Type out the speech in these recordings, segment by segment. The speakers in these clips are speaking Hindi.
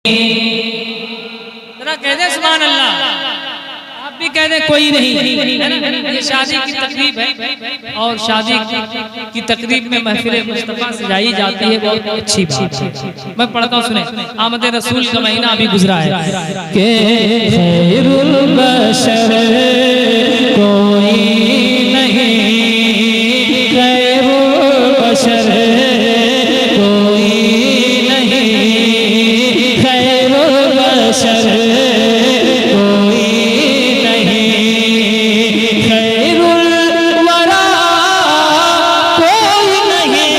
जरा कह दे सुभान अल्लाह। आप भी कह दे कोई नहीं। ये शादी की तकरीब है और शादी की तकरीब में महफिल मुस्तफा सजाई जाती है, बहुत अच्छी बात है। मैं पढ़ता हूँ, सुने। आमद रसूल का महीना अभी गुजरा है के खैरुल बशर कोई नहीं, खैरुल बशर कोई नहीं, खैरुल बशर कोई नहीं, खैरुल वरा कोई नहीं,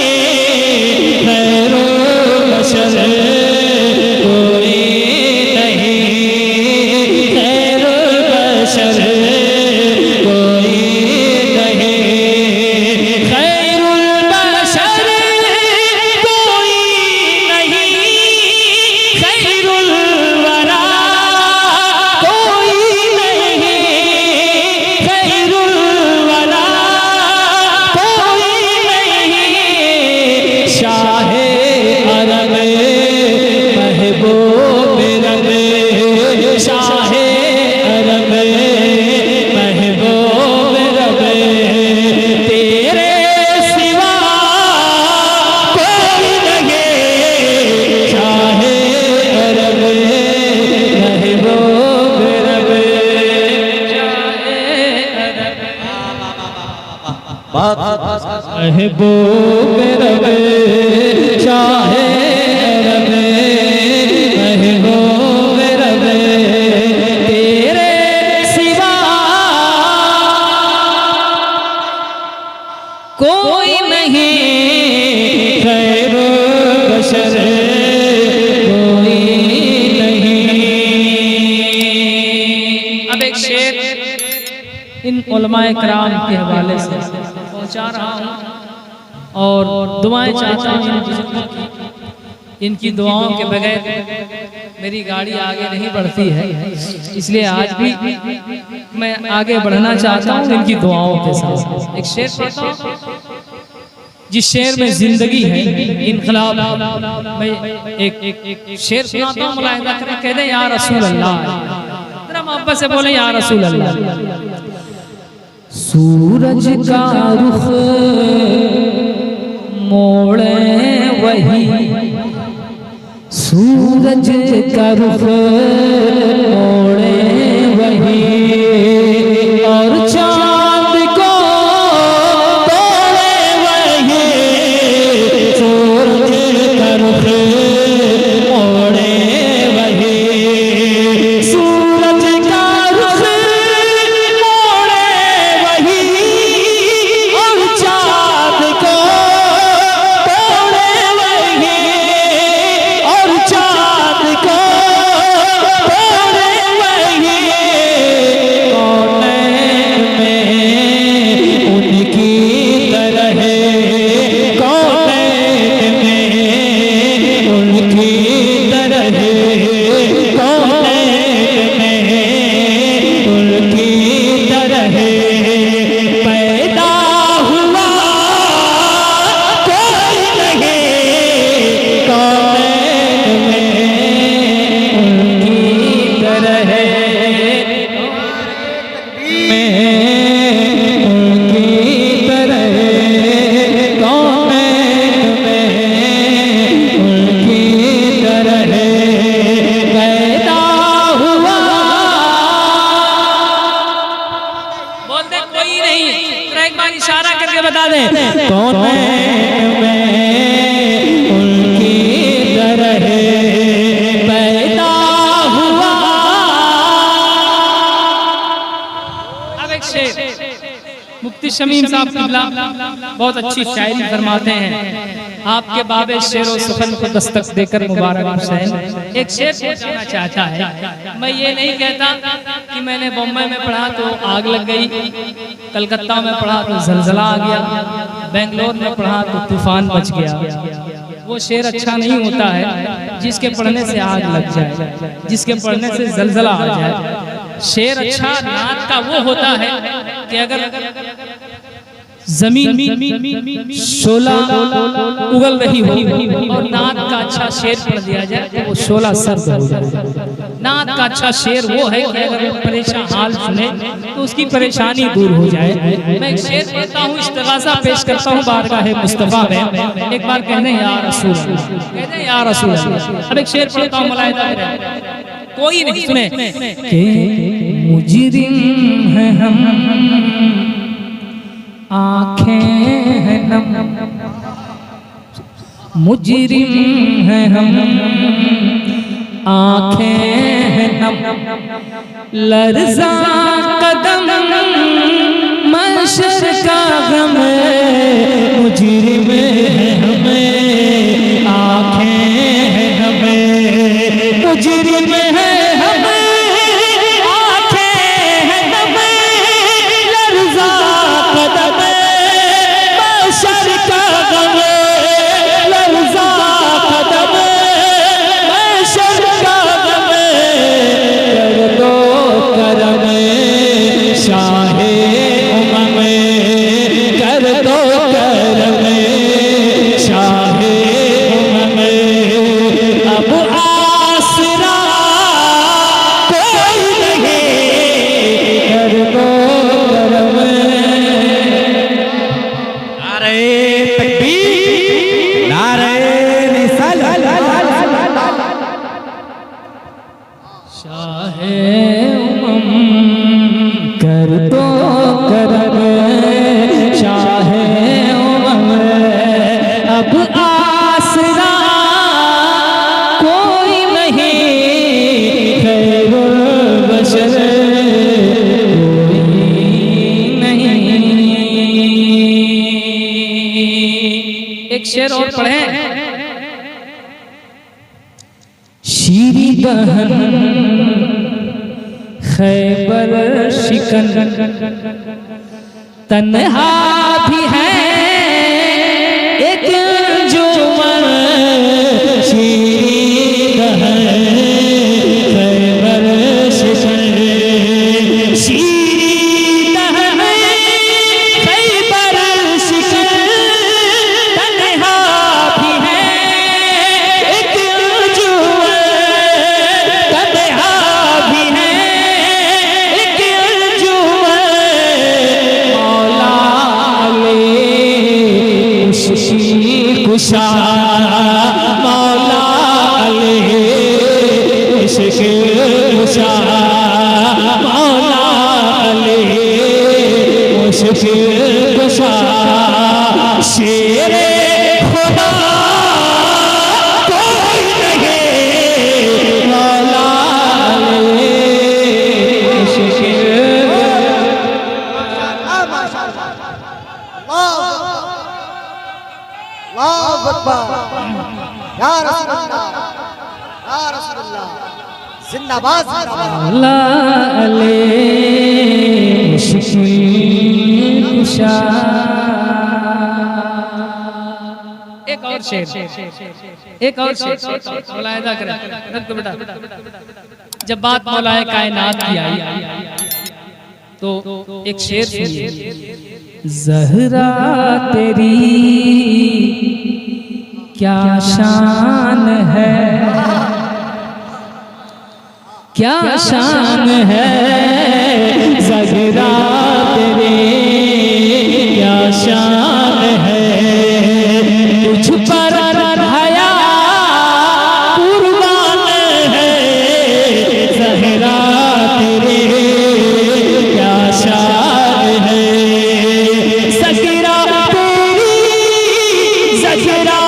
खैरुल बशर कोई नहीं, खैरुल बशर कोई नहीं, खैरुल बशर कोई नहीं, खैरुल वरा कोई नहीं, खैरुल वरा कोई नहीं, शाहे अरब महबूब रब, शाहे अरब महबूब रब, तेरे सिवा कोई नहीं, शाहे अरब महबूब रब, शाहे अरब महबूब रब, शाहे अरब महबूब रब, तेरे सिवा कोई नहीं, खैरुल बशर कोई नहीं। अब एक शेर इन उलमाए कराम के हवाले से पहुंचा रहा हूं और दुआएं चाहता हूं इन बुजुर्गों की। इनकी दुआओं के बगैर मेरी गाड़ी आगे नहीं बढ़ती है, इसलिए आज भी मैं आगे बढ़ना चाहता हूं इनकी दुआओं के साथ। एक शेर पढ़ता हूं जिस शेर में जिंदगी है, इनकलाब। मैं एक शेर सुनाता हूं, मुलाहिजा करके कह दे या रसूल अल्लाह। जरा मोहब्बत से बोले या रसूल अल्लाह। सूरज का रुख मोड़े वही, सूरज का रुख मोड़े वही, और चांद को तोड़े वही, सूरज का रुख मोड़े वही, सूरज का रुख मोड़े वही, और चांद को तोड़े वही, और चांद को तोड़े वही, कौनैन में उनकी तरह, कौनैन में उनकी तरह, कौनैन में उनकी तरह पैदा हुआ कोई नहीं, कौनैन में उनकी तरह, में उनकी तरह, कौनैन में उनकी तरह पैदा हुआ। बोल दे कोई नहीं, तेरा एक बार इशारा करके बता दे, कौनैन में उनकी तरह पैदा हुआ। अब एक शेर मुफ्ती शमीम साहब किबला बहुत अच्छी शायरी फरमाते हैं। आपके बाबे शेरो सुखन को दस्तक देकर मुबारक हुसैन एक शेर पहुंचाना चाहता है। मैं ये नहीं कहता कि मैंने बम्बई में पढ़ा तो आग लग गई, कलकत्ता में पढ़ा तो जलजला आ गया, बेंगलोर में पढ़ा तो तूफान मच गया। वो शेर अच्छा नहीं होता है जिसके पढ़ने से आग लग जाए, जिसके पढ़ने से जलजला आ जाए। शेर अच्छा नात का वो होता है कि अगर जमीन शोला उगल रही हो और नात का अच्छा शेर पढ़ दिया जाए तो वो शोला सर्द हो जाए। नात का अच्छा शेर वो है कि अगर वो परेशान हाल सुने तो उसकी परेशानी दूर हो जाए। मैं एक शेर पढ़ता हूँ, इस्तिग़ासा पेश करता हूँ बारगाह मुस्तफा में। एक बार कहने या रसूल, कहते या रसूल। अब एक शेर पढ़ता हूँ, मुलाहिज़ा करें, कोई नहीं सुने कि मुजरिम है हम, आँखें हैं नम, मुजरिम हैं हम, आँखें हैं नम, लर्ज़ा कदम महशर का गम, मुजरिम हैं हमें, आँखें हैं हमें, मुजरिम हैं हमें, कर दो करम, शाहे उमम, अब आसरा कोई नहीं, खैरुल बशर कोई नहीं। एक शेर और पढ़ें। शीरी बहन खैबर शिकन तन्हा भी है एक जुमन, शीरी बहन खैबर शिकन, शीरी बहन खैबर शिकन तन्हा भी है एक जुमन, तन्हा भी है कुशा, मौला अली इश्क़ कुशा, मौला अली इश्क़ कुशा, शेरे खुदा कोई नहीं, मौला अली इश्क़। या रसूलल्लाह, या रसूलल्लाह, जिंदाबाद जिंदाबाद। एक और शेर, एक और शेर, मुलाहिज़ा करें बेटा। जब बात मौलाए कायनात की आई तो एक शेर सुनिए। ज़हरा तेरी क्या शान है, क्या शान है, ज़हरा तेरी क्या शान है, तुझ पर हया कुर्बान है, ज़हरा तेरी क्या शान है, ज़हरा तेरी, ज़हरा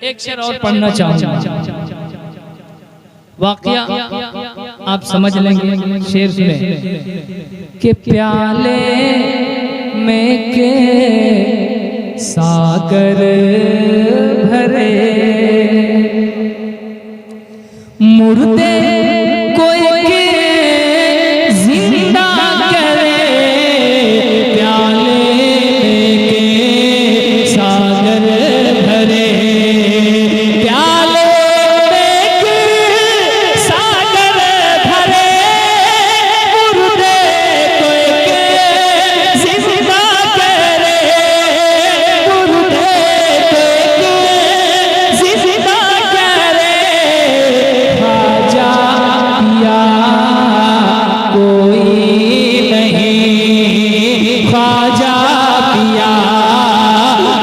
एक शेर और पढ़ना चाहूंगा, वाकया आप समझ लेंगे। शेर सुने कि प्याले में के सागर भरे, मुर्दे कोई के जिंदा करे, प्याले के सागर भरे, प्याले के सागर भरे, मुर्दे कोई के जिंदा करे, मुर्दे कोई के जिंदा करे, ख्वाजा पिया कोई नहीं, ख्वाजा पिया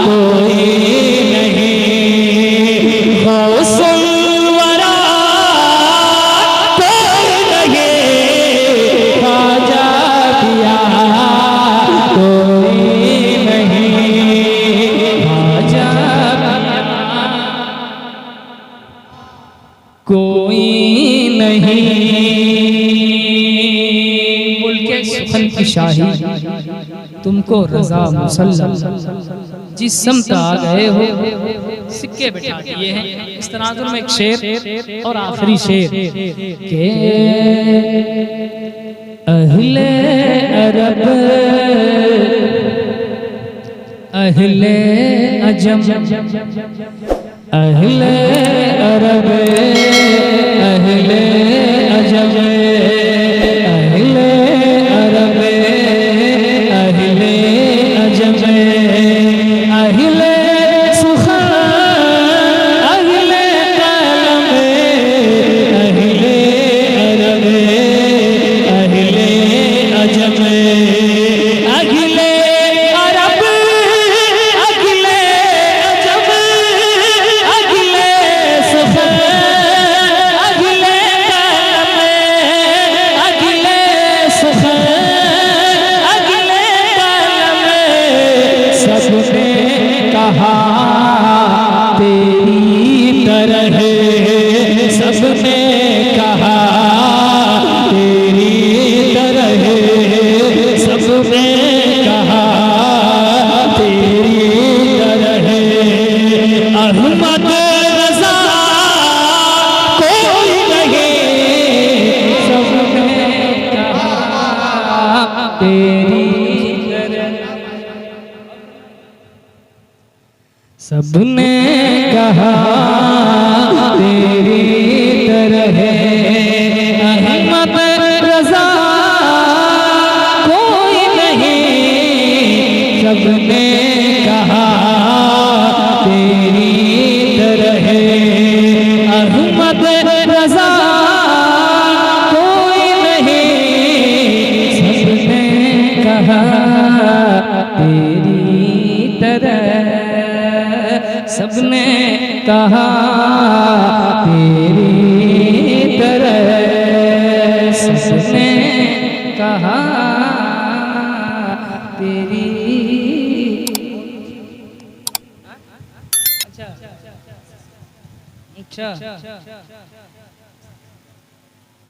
कोई नहीं, गौसुल वरा कोई नहीं, ख्वाजा पिया कोई नहीं, ख्वाजा कोई नहीं। मुल्के सुखन की शाही तुमको रजा मुसल्लम, जिस समत आ गए हो सिक्के बिठा दिए हैं। इस तनाजुर में एक शेर और आखिरी शेर के अहले अरब अहले अजम, अहले अरब अहले अजम, अहले अरब अहले अजम, अहले सुखन अहले कलम, अहले अरब अहले अजम, अहले अरब अहले अजम, अहले सुखन अहले कलम, अहले सुखन अहले कलम, सबने कहा तेरी तरह, सबने कहा तेरी तरह, सबने कहा तेरी तरह, अहमद रजा कोई नहीं, सबने कहा तेरी तरह, सबने कहा तेरी तरह, अहमद रजा कोई नहीं, सबने कहा तेरी तरह, अहमद रजा कोई नहीं, सबने कहा तेरी तरह, सबने कहा तेरी तरह, सबने कहा तेरी। अच्छा